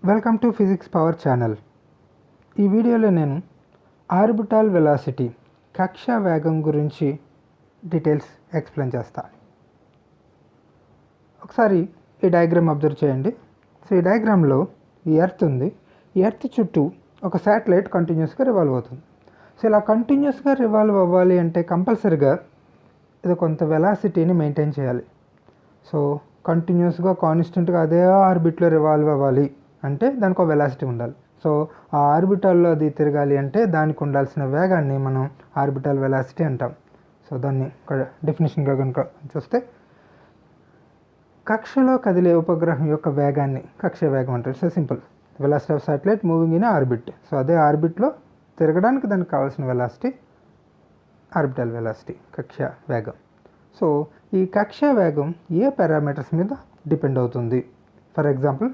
Welcome to physics power channel. ఈ వీడియోలో నేను ఆర్బిటాల్ వెలాసిటీ కక్ష్య వేగం గురించి డీటెయిల్స్ ఎక్స్ప్లెయిన్ చేస్తాను. ఒకసారి ఈ డయాగ్రామ్ అబ్జర్వ్ చేయండి. సో ఈ డయాగ్రామ్లో ఈ ఎర్త్ ఉంది. ఈ ఎర్త్ చుట్టూ ఒక శాటిలైట్ కంటిన్యూస్గా రివాల్వ్ అవుతుంది. సో ఇలా కంటిన్యూస్గా రివాల్వ్ అవ్వాలి అంటే కంపల్సరీగా ఇది కొంత వెలాసిటీని మెయింటైన్ చేయాలి. సో కంటిన్యూస్గా కాన్స్టెంట్గా అదే ఆర్బిట్లో రివాల్వ్ అవ్వాలి అంటే దానికి ఒక వెలాసిటీ ఉండాలి. సో ఆ ఆర్బిటాల్లో అది తిరగాలి అంటే దానికి ఉండాల్సిన వేగాన్ని మనం ఆర్బిటాల్ వెలాసిటీ అంటాం. సో దాన్ని డెఫినేషన్గా కనుక చూస్తే కక్షలో కదిలే ఉపగ్రహం యొక్క వేగాన్ని కక్ష్య వేగం అంటారు. So simple, velocity of satellite moving in orbit. So అదే ఆర్బిట్లో తిరగడానికి దానికి కావాల్సిన వెలాసిటీ ఆర్బిటల్ వెలాసిటీ, కక్ష్య వేగం. సో ఈ కక్ష్య వేగం ఏ పారామీటర్స్ మీద డిపెండ్ అవుతుంది? ఫర్ ఎగ్జాంపుల్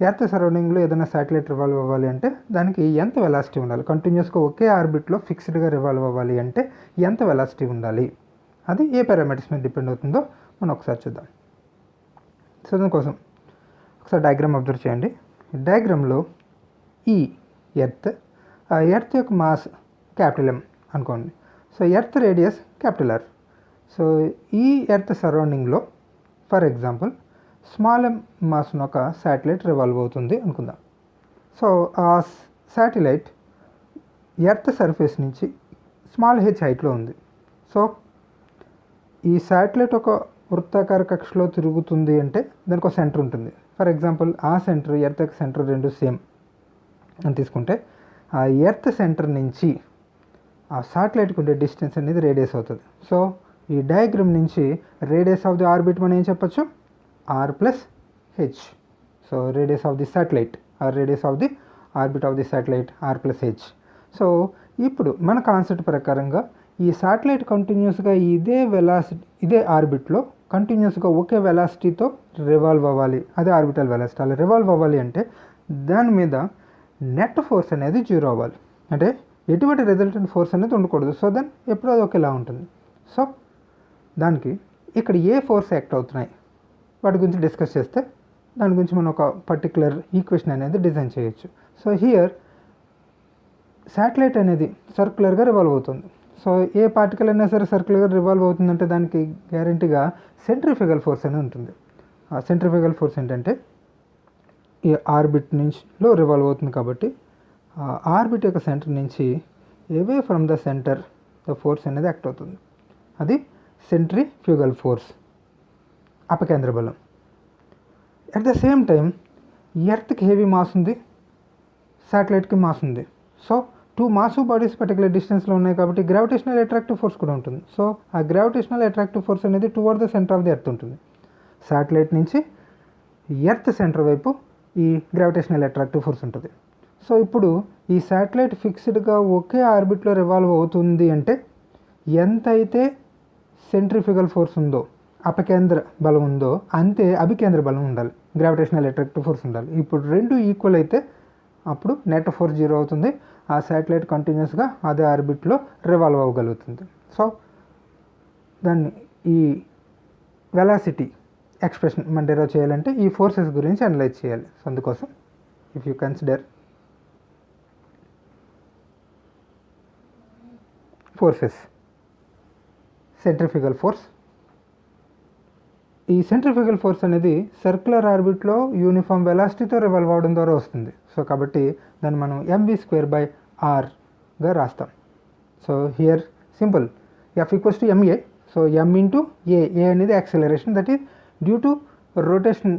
ఎర్త్ సరౌండింగ్లో ఏదైనా శాటిలైట్ రివాల్వ్ అవ్వాలి అంటే దానికి ఎంత వెలాసిటీ ఉండాలి? కంటిన్యూస్గా ఒకే ఆర్బిట్లో ఫిక్స్డ్గా రివాల్వ్ అవ్వాలి అంటే ఎంత వెలాసిటీ ఉండాలి? అది ఏ పారామీటర్స్ మీద డిపెండ్ అవుతుందో మనం ఒకసారి చూద్దాం. సో దానికోసం ఒకసారి డయాగ్రామ్ అబ్జర్వ్ చేయండి. డయాగ్రామ్లో ఈ ఎర్త్ యొక్క మాస్ క్యాపిటల్ M అనుకోండి. So earth radius capital R. So ఈ ఎర్త్ సరౌండింగ్లో ఫర్ ఎగ్జాంపుల్ స్మాల్ m మాస్ను ఒక శాటిలైట్ రివాల్వ్ అవుతుంది అనుకుందాం. సో ఆ శాటిలైట్ ఎర్త్ సర్ఫేస్ నుంచి స్మాల్ h హైట్లో ఉంది. సో ఈ శాటిలైట్ ఒక వృత్తాకార కక్షలో తిరుగుతుంది అంటే దానికి ఒక సెంటర్ ఉంటుంది. ఫర్ ఎగ్జాంపుల్ ఆ సెంటర్ ఎర్త్ యొక్క సెంటర్ రెండు సేమ్ అని తీసుకుంటే ఆ ఎర్త్ సెంటర్ నుంచి ఆ శాటిలైట్కి ఉండే డిస్టెన్స్ అనేది రేడియస్ అవుతుంది. సో ఈ డయాగ్రామ్ నుంచి రేడియస్ ఆఫ్ ది ఆర్బిట్ మనం ఏం చెప్పచ్చు? R plus H. So radius of the satellite or radius of the orbit of the satellite R plus H. So ఇప్పుడు మన కాన్సెప్ట్ ప్రకారంగా ఈ శాటిలైట్ కంటిన్యూస్గా ఇదే ఆర్బిట్లో కంటిన్యూస్గా ఒకే వెలాసిటీతో రివాల్వ్ అవ్వాలి. అదే ఆర్బిటల్ వెలాసిటీ. అలా రివాల్వ్ అవ్వాలి అంటే దాని మీద నెట్ ఫోర్స్ అనేది జీరో అవ్వాలి. అంటే ఎటువంటి రిజల్టెంట్ ఫోర్స్ అనేది ఉండకూడదు. సో దెన్ ఎప్పుడు అది ఒకేలా ఉంటుంది. సో దానికి ఇక్కడ ఏ ఫోర్స్ యాక్ట్ అవుతున్నాయి వాటి గురించి డిస్కస్ చేస్తే దాని గురించి మనం ఒక పర్టికులర్ ఈక్వేషన్ అనేది డిజైన్ చేయొచ్చు. సో హియర్ శాటిలైట్ అనేది సర్క్యులర్గా రివాల్వ్ అవుతుంది. సో ఏ పార్టికల్ అయినా సరే సర్క్యులర్గా రివాల్వ్ అవుతుందంటే దానికి గ్యారంటీగా సెంట్రిఫ్యూగల్ ఫోర్స్ అనేది ఉంటుంది. ఆ సెంట్రిఫ్యూగల్ ఫోర్స్ ఏంటంటే ఈ ఆర్బిట్ నుంచిలో రివాల్వ్ అవుతుంది కాబట్టి ఆ ఆర్బిట్ యొక్క సెంటర్ నుంచి away from the centre the force అనేది యాక్ట్ అవుతుంది. అది సెంట్రిఫ్యూగల్ ఫోర్స్, అపకేంద్ర బలం. అట్ ద సేమ్ టైం ఎర్త్కి హెవీ మాస్ ఉంది, శాటిలైట్కి మాస్ ఉంది. So two massive bodies particular డిస్టెన్స్లో ఉన్నాయి కాబట్టి గ్రావిటేషనల్ అట్రాక్టివ్ ఫోర్స్ కూడా ఉంటుంది. సో ఆ గ్రావిటేషనల్ అట్రాక్టివ్ ఫోర్స్ అనేది towards the centre of the earth ఉంటుంది. శాటిలైట్ నుంచి ఎర్త్ సెంటర్ వైపు ఈ గ్రావిటేషనల్ అట్రాక్టివ్ ఫోర్స్ ఉంటుంది. సో ఇప్పుడు ఈ శాటిలైట్ ఫిక్స్డ్గా ఒకే ఆర్బిట్లో రివాల్వ్ అవుతుంది అంటే ఎంతైతే సెంట్రిఫ్యూగల్ ఫోర్స్ ఉందో, అపకేంద్ర బలం ఉందో అంతే అభికేంద్ర బలం ఉండాలి, గ్రావిటేషనల్ అట్రాక్టివ్ ఫోర్స్ ఉండాలి. ఇప్పుడు రెండు ఈక్వల్ అయితే అప్పుడు నెట్ ఫోర్స్ జీరో అవుతుంది. ఆ శాటిలైట్ కంటిన్యూస్గా అదే ఆర్బిట్లో రివాల్వ్ అవ్వగలుగుతుంది. సో దాన్ని ఈ వెలాసిటీ ఎక్స్ప్రెషన్ మనం డెరైవ్ చేయాలంటే ఈ ఫోర్సెస్ గురించి అనలైజ్ చేయాలి. సో అందుకోసం if you consider forces, centrifugal force. ఈ సెంట్రిఫ్యూగల్ ఫోర్స్ అనేది సర్క్యులర్ ఆర్బిట్లో యూనిఫామ్ వెలాసిటీతో రివాల్వ్ అవడం ద్వారా వస్తుంది. సో కాబట్టి దాన్ని మనం mv²/r రాస్తాం. So here simple, F equals to ma. So m into a అనేది acceleration, that is due to rotation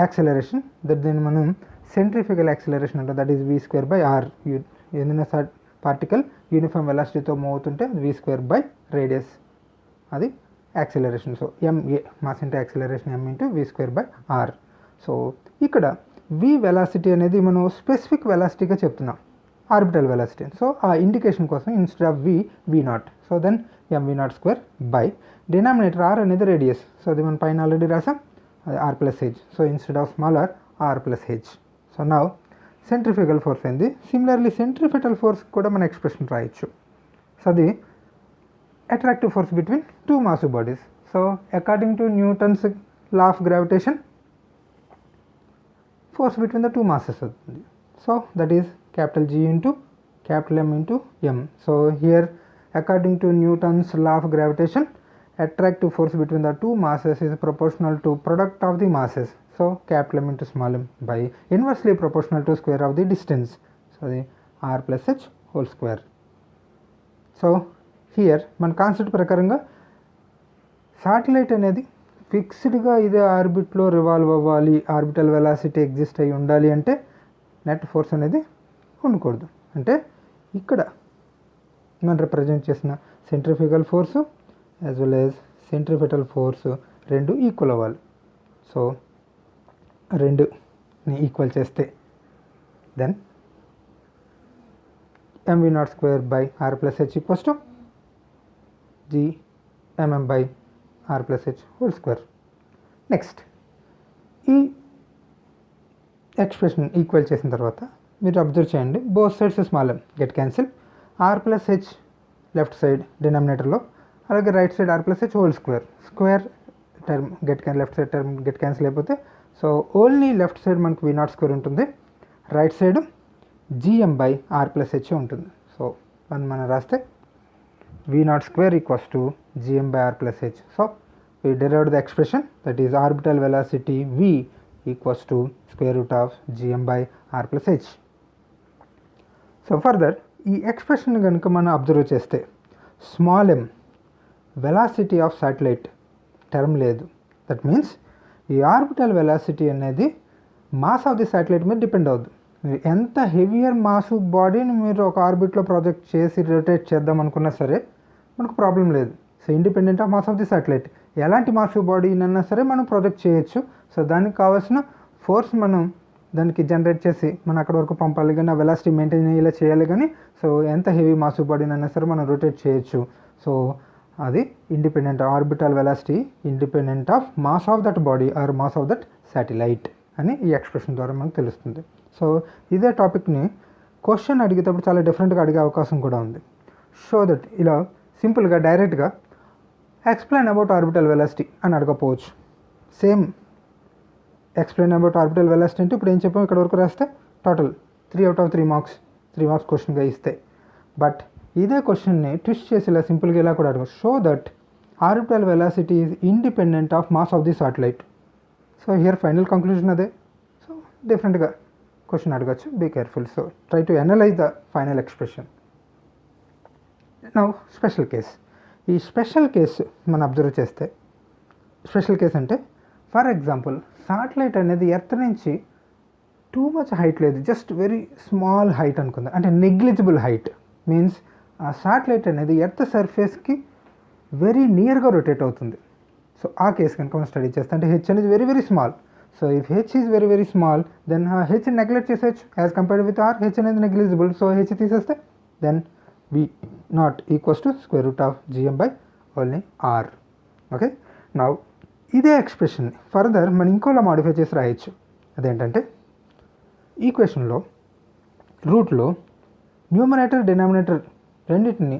acceleration, దీన్ని మనం సెంట్రిఫ్యూగల్ యాక్సిలరేషన్ అంటాం. That is v²/r. ఏదైనా పార్టికల్ యూనిఫామ్ వెలాసిటీతో మూవ్ అవుతుంటే v² రేడియస్, అది acceleration. So ma mass into acceleration m into v²/r. So ఇక్కడ v velocity అనేది మనం స్పెసిఫిక్ వెలాసిటీగా చెప్తున్నాం, ఆర్బిటల్ వెలాసిటీ. సో ఆ ఇండికేషన్ కోసం instead of v0. So then mv02 denominator r అనేది రేడియస్. సో అది మనం పైన ఆల్రెడీ రాసాం, అది r plus h. So instead of small r plus h. So now centrifugal force అయింది. సిమిలర్లీ సెంట్రిఫిటల్ ఫోర్స్ కూడా మన ఎక్స్ప్రెషన్ రాయొచ్చు. సో అది attractive force between two massive bodies. So according to Newton's law of gravitation force between the two masses అవుతుంది. So that is capital G into capital M into M. So here according to Newton's law of gravitation, attractive force between the two masses is proportional to product of the masses. So capital M into small m by inversely proportional to square of the distance. So the r plus h whole square. So here మన concept ప్రకారంగా satellite అనేది ఫిక్స్డ్గా ఇదే ఆర్బిట్లో revolve అవ్వాలి, orbital velocity exist అయ్యి ఉండాలి అంటే net force అనేది ఉండకూడదు. అంటే ఇక్కడ మనం రిప్రజెంట్ చేసిన centrifugal force as well as centripetal force రెండు ఈక్వల్ అవ్వాలి. సో రెండుని ఈక్వల్ చేస్తే then mv0² by r plus h equals to gmm by r plus h whole square. Next ఈ ఎక్స్ప్రెషన్ ఈక్వల్ చేసిన తర్వాత మీరు అబ్జర్వ్ చేయండి, both sides small m get cancel, R plus H left side డినామినేటర్లో, అలాగే right side R plus H whole square, square term left side term get cancel అయిపోతే so only left side మనకు v0² ఉంటుంది, right side gm by R plus H ఉంటుంది. So మనం రాస్తే v0² equals to gm by R plus H. So we derived the expression that is orbital velocity v equals to square root of gm by r plus h. So further ఈ expression కనుక మనం observe చేస్తే small m velocity of satellite term లేదు. That means ఈ orbital velocity అనేది mass of the satellite మీద depend అవుతుంది. మీరు ఎంత హెవియర్ మాస్ బాడీని మీరు ఒక ఆర్బిట్లో ప్రాజెక్ట్ చేసి రొటేట్ చేద్దాం అనుకున్నా సరే మనకు ప్రాబ్లం లేదు. So independent of mass of the satellite ఎలాంటి మాస్ బాడీనైనా సరే మనం ప్రొజెక్ట్ చేయొచ్చు. సో దానికి కావాల్సిన ఫోర్స్ మనం దానికి జనరేట్ చేసి మనం అక్కడ వరకు పంపాలి, కానీ ఆ వెలాసిటీ మెయింటైన్ అయ్యేలా చేయాలి. కానీ సో ఎంత హెవీ మాస్ బాడీనైనా సరే మనం రొటేట్ చేయొచ్చు. సో అది independent orbital velocity independent of mass of that body or mass of that satellite అని ఈ ఎక్స్ప్రెషన్ ద్వారా మనకు తెలుస్తుంది. సో ఇదే టాపిక్ని క్వశ్చన్ అడిగేటప్పుడు చాలా డిఫరెంట్గా అడిగే అవకాశం కూడా ఉంది. సో దట్ ఇలా సింపుల్గా డైరెక్ట్గా ఎక్స్ప్లెయిన్ అబౌట్ ఆర్బిటల్ వెలాసిటీ అని అడగపోవచ్చు. Same explain about orbital velocity అంటే ఇప్పుడు ఏం చెప్పాము ఇక్కడ వరకు రాస్తే టోటల్ 3 out of 3 మార్క్స్ క్వశ్చన్గా ఇస్తే, బట్ ఇదే క్వశ్చన్ని ట్విస్ట్ చేసి ఇలా సింపుల్గా ఇలా కూడా అడగచ్చు. Show that orbital velocity is independent of mass of the satellite. So here final conclusion అదే. సో డిఫరెంట్గా క్వశ్చన్ అడగచ్చు, be careful. So try to analyse the final expression. Now special case. ఈ స్పెషల్ కేసు మనం observe చేస్తే special case అంటే for example satellite అనేది earth నుంచి too much height లేదు, జస్ట్ వెరీ స్మాల్ హైట్ అనుకుందాం, అంటే నెగ్లిజిబుల్ హైట్. మీన్స్ ఆ శాటిలైట్ అనేది ఎర్త్ సర్ఫేస్కి వెరీ నియర్గా రొటేట్ అవుతుంది. సో ఆ కేసు కనుక మనం స్టడీ చేస్తే అంటే హెచ్ అనేది very very small. So if H is very very small then H neglect చేసేయచ్చు as compared with R. H అనేది నెగ్లిజిబుల్, సో హెచ్ తీసేస్తే then v0 equals to square root of gm by only r. Okay, now ఇదే expression further మనం ఇంకోలా modify చేసి రాయొచ్చు. అదేంటంటే ఈక్వేషన్లో రూట్లో న్యూమరేటర్ డినామినేటర్ రెండింటిని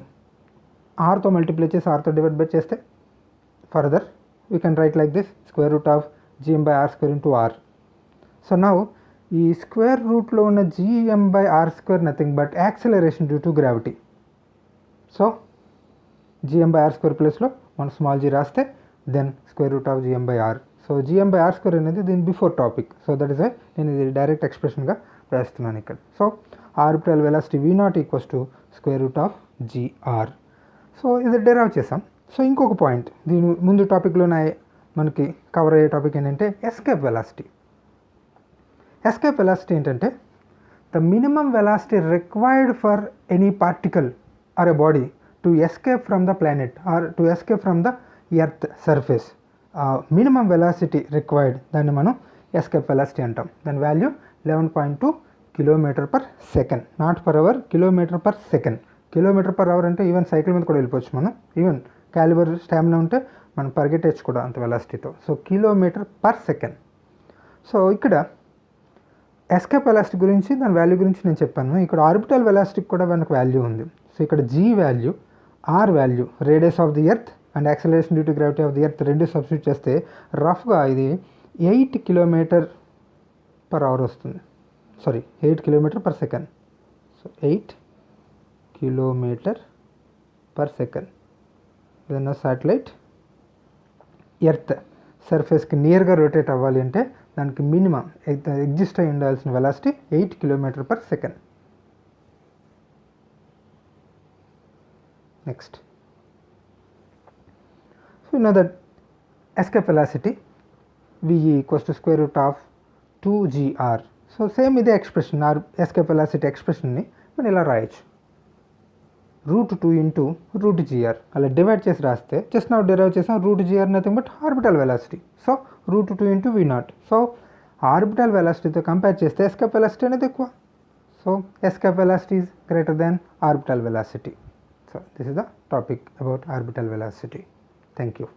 ఆర్తో మల్టిప్లై చేసి ఆర్తో డివైడ్ బై చేస్తే further we can write like this square root of gm by r square into r. So now ఈ స్క్వేర్ రూట్లో ఉన్న gm by r square nothing but acceleration due to gravity. So gm by r square ప్లేస్లో మనం స్మాల్ g రాస్తే then square root of gm by r. So gm by r square అనేది దీని before topic. So that is నేను ఇది direct ఎక్స్ప్రెషన్గా వేస్తున్నాను ఇక్కడ. So orbital velocity v0 equals to square root of gr. So ఇది డెరైవ్ చేసాం. So ఇంకొక point దీని ముందు టాపిక్లోనే మనకి కవర్ అయ్యే టాపిక్ ఏంటంటే ఎస్కేప్ వెలాసిటీ. ఎస్కేప్ వెలాసిటీ ఏంటంటే the minimum velocity required for any particle or a body to escape from the planet or to escape from the earth surface. Minimum velocity required దాన్ని మనం escape velocity అంటాం. దాని value 11.2 km/s, not per hour, km/s. km/h అంటే even cycle మీద కూడా వెళ్ళిపోవచ్చు మనం, even calibre stamina ఉంటే మనం పరిగెట్టచ్చు కూడా అంత వెలాసిటీతో. So km/s. సో ఇక్కడ ఎస్కేప్ వెలాసిటీ గురించి దాని వాల్యూ గురించి నేను చెప్పాను. ఇక్కడ ఆర్బిటల్ వెలాసిటీకి కూడా మనకు వాల్యూ ఉంది. సో ఇక్కడ g వాల్యూ, ఆర్ value, radius of the earth and acceleration due to gravity of the earth రెండు సబ్స్టిట్యూట్ చేస్తే రఫ్గా ఇది 8 km per hour వస్తుంది, sorry 8 kilometre per second. So 8 kilometre per second. ఏదైనా శాటిలైట్ ఎర్త్ సర్ఫేస్కి నియర్గా రొటేట్ అవ్వాలి అంటే దానికి మినిమం ఎగ్జిస్ట్ అయి ఉండాల్సిన velocity 8 kilometre per second. Next, so you know that escape velocity VE equals to square root of 2gr. So same ఇదే expression, escape velocity ఎక్స్ప్రెషన్ని మనం ఇలా రాయొచ్చు, √2 ఇంటూ √gr. అలా డివైడ్ చేసి రాస్తే జస్ట్ నా డిరైవ్ చేసాం √gr nothing but orbital velocity. So √2 into V0. So orbital వెలాసిటీతో కంపేర్ చేస్తే ఎస్కేప్ వెలాసిటీ అనేది ఎక్కువ. So escape velocity is greater than orbital velocity. So this is the topic about orbital velocity. Thank you.